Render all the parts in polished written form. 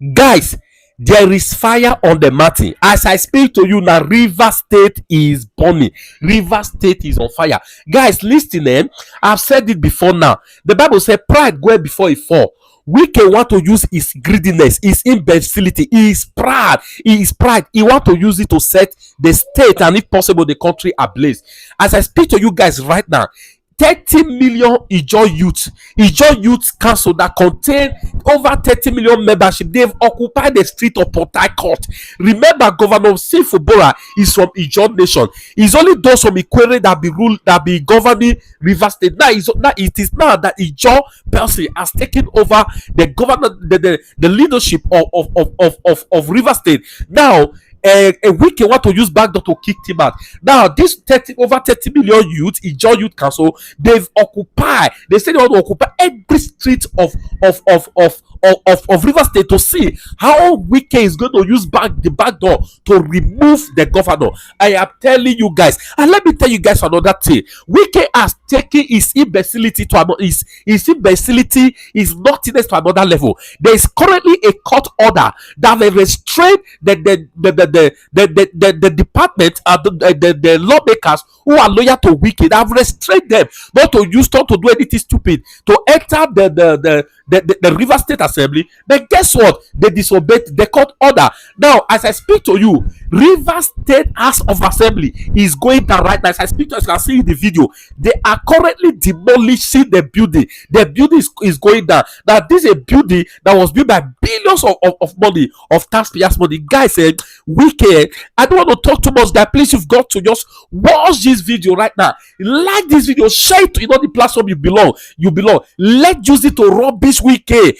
Guys, there is fire on the mountain. As I speak to you now, River State is burning. River State is on fire. Guys, listen, I've said it before now. The Bible says pride go before a fall. Wike want to use his greediness, his imbecility, his pride. He is pride. He want to use it to set the state and, if possible, the country ablaze. As I speak to you guys right now, 30 million Ijaw Youth Council that contain over 30 million membership. They've occupied the street of Port Harcourt. Remember, Governor Sifubora is from Ijaw Nation. It's only those from Ikwere that be governing River State. Now it is now that Ijaw person has taken over the governor, the leadership of River State. Now, a Wike want to use backdoor to kick him out. Now, this over 30 million youth, Ijaw Youth Council, they say they want to occupy every street of River State to see how Wike is going to use the back door to remove the governor. I am telling you guys, and let me tell you guys another thing. Wike has taken his imbecility to another, his imbecility, his naughtiness to another level. There is currently a court order that will restrain the department, the lawmakers who are loyal to Wike. They have restrained them not to do anything stupid, to enter the River State Assembly. But guess what? They disobeyed the court order. Now, as I speak to you, River State House of Assembly is going down right now. As I speak to you, as you can see in the video, they are currently demolishing the building. The building is going down. Now, this is a building that was built by billions of money, of taxpayers' money. Guys, Wike, I don't want to talk too much. That please, you've got to just watch this video right now. Like this video, share it to the platform you belong. Let's use it to rubbish Wike.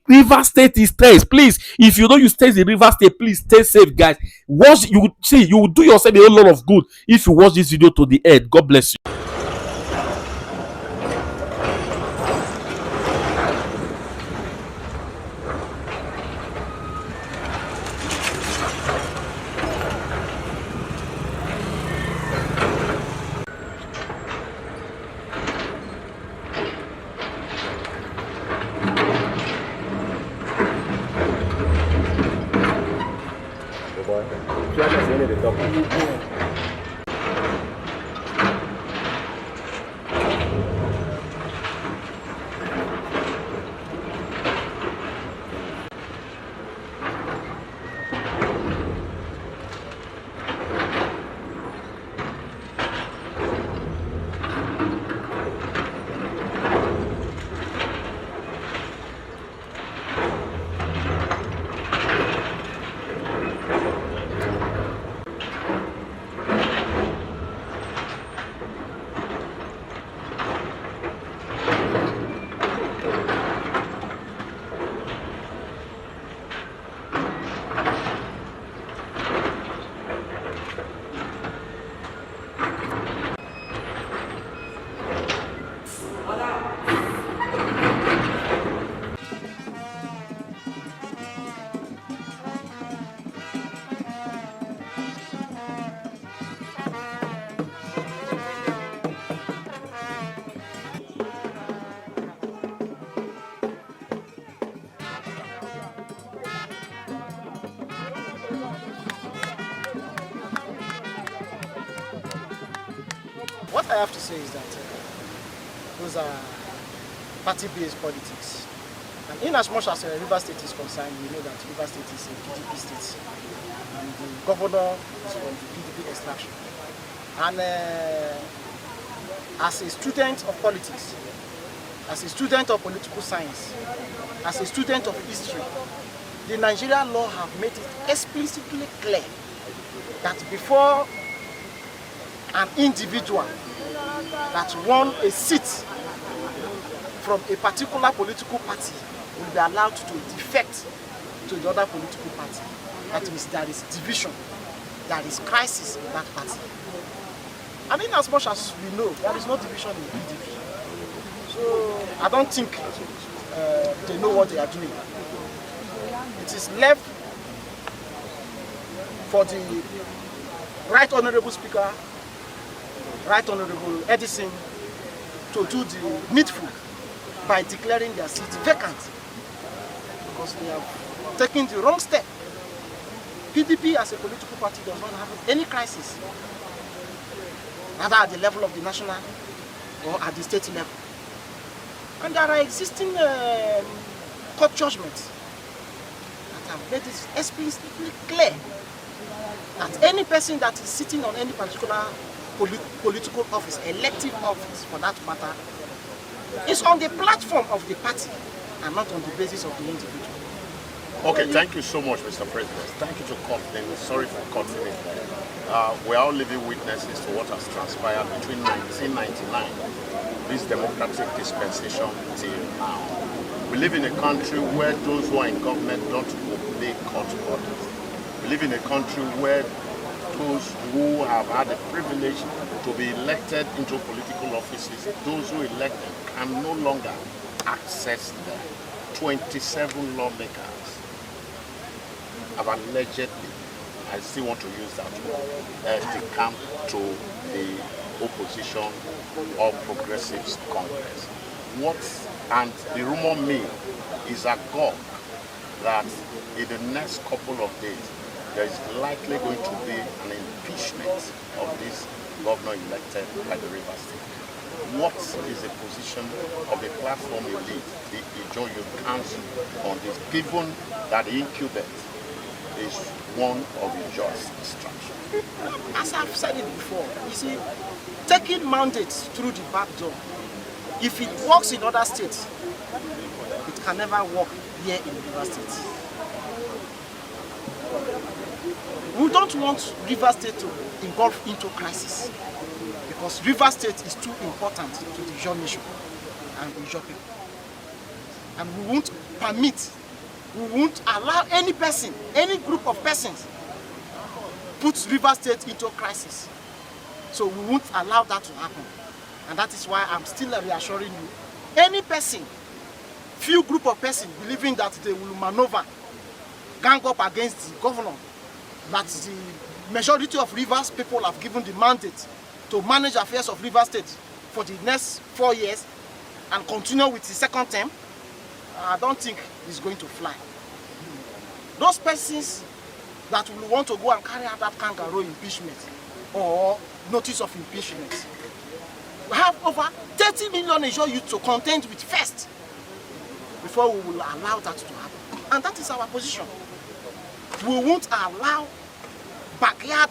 River State is stressed. Please, if you know you stay in River State, please stay safe, guys. Watch, you will do yourself a whole lot of good if you watch this video to the end. God bless you. What I have to say is that those are party-based politics. And in as much as River State is concerned, we know that River State is a PDP state. And the governor is from the PDP extraction. And as a student of politics, as a student of political science, as a student of history, the Nigerian law have made it explicitly clear that before an individual that won a seat from a particular political party will be allowed to defect to the other political party. That means there is division, there is crisis in that party. And in as much as we know, there is no division in PDP. So I don't think they know what they are doing. It is left for the Right Honorable Speaker, Right Honorable Edison, to do the needful by declaring their seat vacant. because they have taken the wrong step. PDP as a political party does not have any crisis, either at the level of the national or at the state level. And there are existing court judgments that have made it explicitly clear that any person that is sitting on any particular political office, elective office for that matter, is on the platform of the party and not on the basis of the individual. Okay, thank you so much, Mr. President. Thank you to Courtney. Sorry for cutting it there. We are all living witnesses to what has transpired between 1999, this democratic dispensation, till now. We live in a country where those who are in government don't obey court orders. We live in a country where those who have had the privilege to be elected into political offices, those who elect them can no longer access them. 27 lawmakers have allegedly, I still want to use that word, decamped to the opposition or progressives Congress. And the rumor mill is agog that in the next couple of days, there is likely going to be an impeachment of this governor elected by the Rivers State. What is the position of the platform you lead, the Ijaw Youth Council, on this, given that the incumbent is one of the just distractions? As I've said it before, you see, taking mandates through the back door, if it works in other states, it can never work here in Rivers State. We don't want Rivers State to engulf into crisis, because Rivers State is too important to the Ijaw nation and the Ijaw people. And we won't permit, we won't allow any person, any group of persons put Rivers State into crisis. So we won't allow that to happen. And that is why I'm still reassuring you. Any person, few group of persons believing that they will maneuver, gang up against the governor, that the majority of Rivers people have given the mandate to manage affairs of Rivers State for the next 4 years and continue with the second term, I don't think it's going to fly. Those persons that will want to go and carry out that kangaroo impeachment or notice of impeachment, we have over 30 million Ijaw youth to contend with first before we will allow that to happen. And that is our position. We won't allow backyard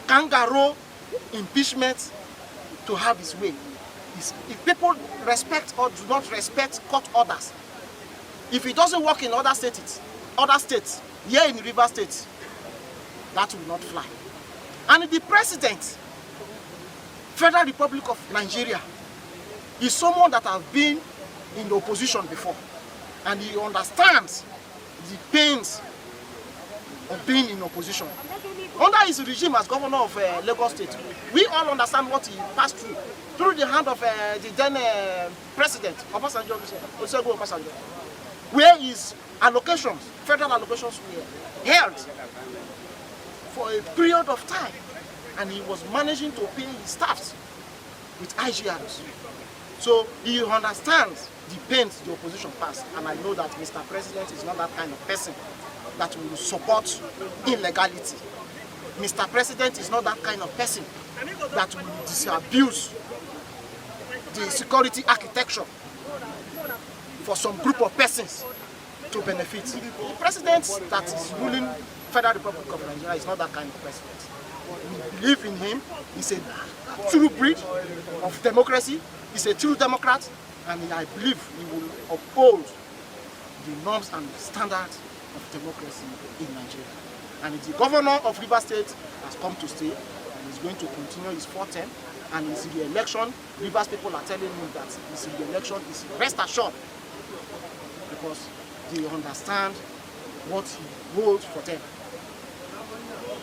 kangaroo impeachment to have its way. If people respect or do not respect court orders, if it doesn't work in other states, here in Rivers State, that will not fly. And the president, Federal Republic of Nigeria, is someone that has been in the opposition before, and he understands the pains of being in opposition. Under his regime as governor of Lagos State, we all understand what he passed through the hand of the then president, Obasanjo, where his allocations, federal allocations, were held for a period of time, and he was managing to pay his staffs with IGRs. So he understands the pains the opposition passed, and I know that Mr. President is not that kind of person that will support illegality. Mr. President is not that kind of person that will disabuse the security architecture for some group of persons to benefit. The president that is ruling Federal Republic of Nigeria is not that kind of president. We believe in him. He's a true breed of democracy. He's a true Democrat, and I believe he will uphold the norms and standards of democracy in Nigeria. And the governor of Rivers State has come to stay, and is going to continue his 4th term. And his re-election, Rivers people are telling him that his re-election is rest assured, because they understand what he holds for them.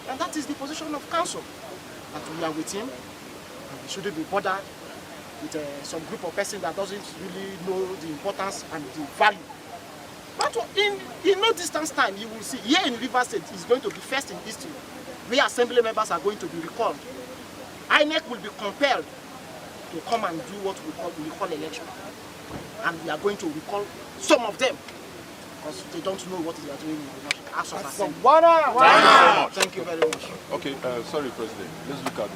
And that is the position of council, that we are with him, and we shouldn't be bothered with some group of persons that doesn't really know the importance and the value. But in no distance time, you will see here in Rivers State is going to be first in history, where assembly members are going to be recalled. INEC will be compelled to come and do what we call election, and we are going to recall some of them because they don't know what they are doing in the House of Assembly. Thank you very much. Okay, sorry, President. Let's look at the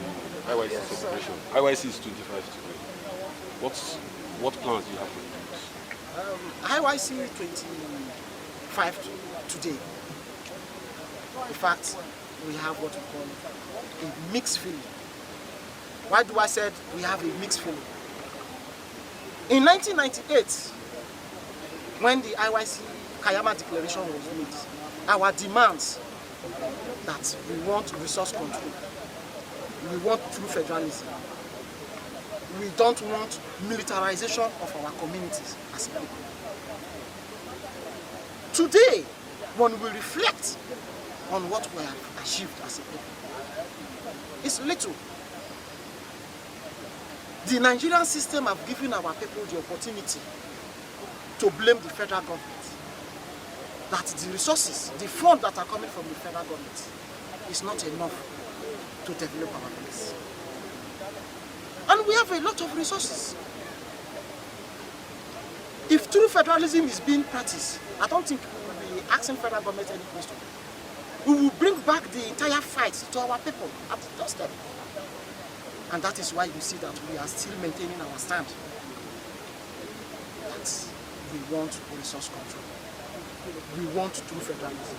IYC celebration. IYC is 25 today. What plans do you have for the youth? IYC 25 today. In fact, we have what we call a mixed feeling. Why do I say we have a mixed feeling? In 1998, when the IYC Kayama Declaration was made, our demands that we want resource control, we want true federalism, we don't want militarization of our communities as a people. Today, when we reflect on what we have achieved as a people, it's little. The Nigerian system have given our people the opportunity to blame the federal government. That the resources, the funds that are coming from the federal government is not enough to develop our place. And we have a lot of resources. If true federalism is being practiced, I don't think we will be asking federal government any question. We will bring back the entire fight to our people at the doorstep. And that is why you see that we are still maintaining our stand. That we want resource control. We want true federalism.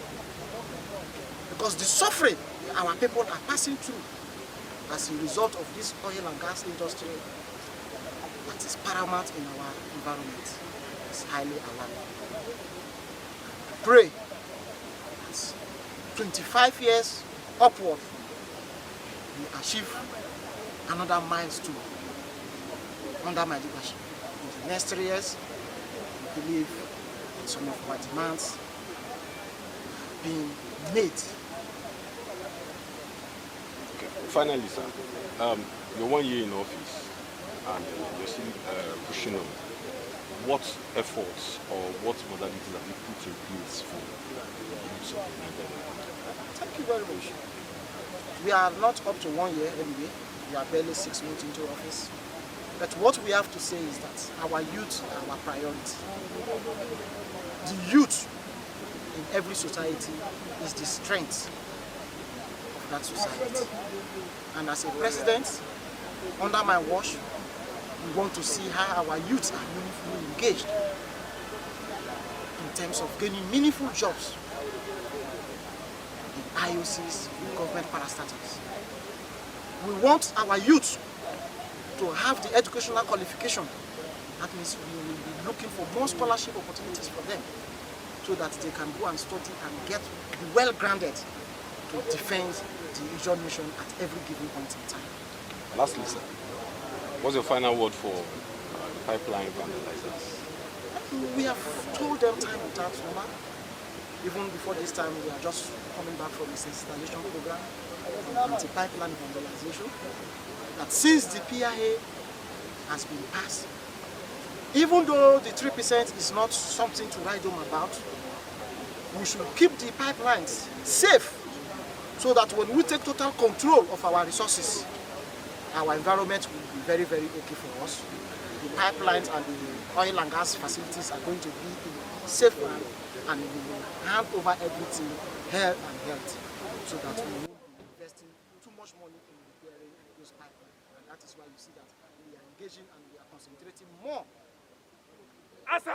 Because the suffering our people are passing through as a result of this oil and gas industry that is paramount in our environment is highly alarming. Pray that 25 years upward we achieve another milestone under my leadership. In the next 3 years, we believe some of our demands have been made. Okay. Finally, sir, you're 1 year in office and you're still pushing on. What efforts or what modalities have you put in place for the youth of Nigeria? Thank you very much. We are not up to 1 year anyway. We are barely 6 months into office. But what we have to say is that our youth are our priority. The youth in every society is the strength of that society. And as a president, under my watch, we want to see how our youth are meaningfully engaged in terms of gaining meaningful jobs in IOCs, in government parastatals. We want our youth to have the educational qualification. That means we will be looking for more scholarship opportunities for them so that they can go and study and get well-grounded to defend the Ijaw nation at every given point in time. Lastly, sir, what's your final word for the pipeline vandalizers? We have told them time without number. Even before this time, we are just coming back from a sensitization program on anti-pipeline vandalization. That since the PIA has been passed, even though the 3% is not something to write home about, we should keep the pipelines safe so that when we take total control of our resources, our environment will be very, very okay for us. The pipelines and the oil and gas facilities are going to be in safe land, and we will hand over everything health and health so that we won't be investing too much money in repairing those pipelines. And that is why you see that we are engaging and we are concentrating more. Okay,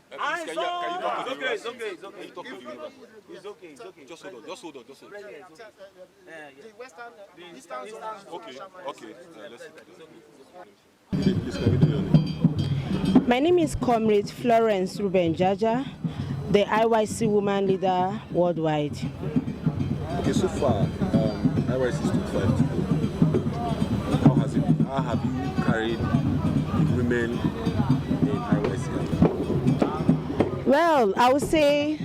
please, can you talk to the viewers? Can you talk to the viewers? It's okay. Just hold on. The western, the eastern zone. Okay. Please, can we do your name? My name is Comrade Florence Ruben Jaja, the IYC woman leader worldwide. Okay, so far, IYC is 25 to go. How has it been? How have you carried women in IYC? Well, I would say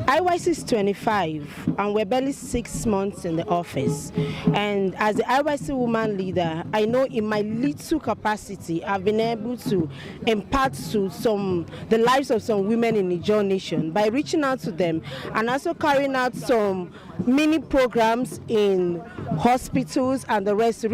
IYC is 25 and we're barely 6 months in the office. And as the IYC woman leader, I know in my little capacity, I've been able to impart to the lives of some women in the Ijaw nation by reaching out to them and also carrying out some mini programs in hospitals and the rest.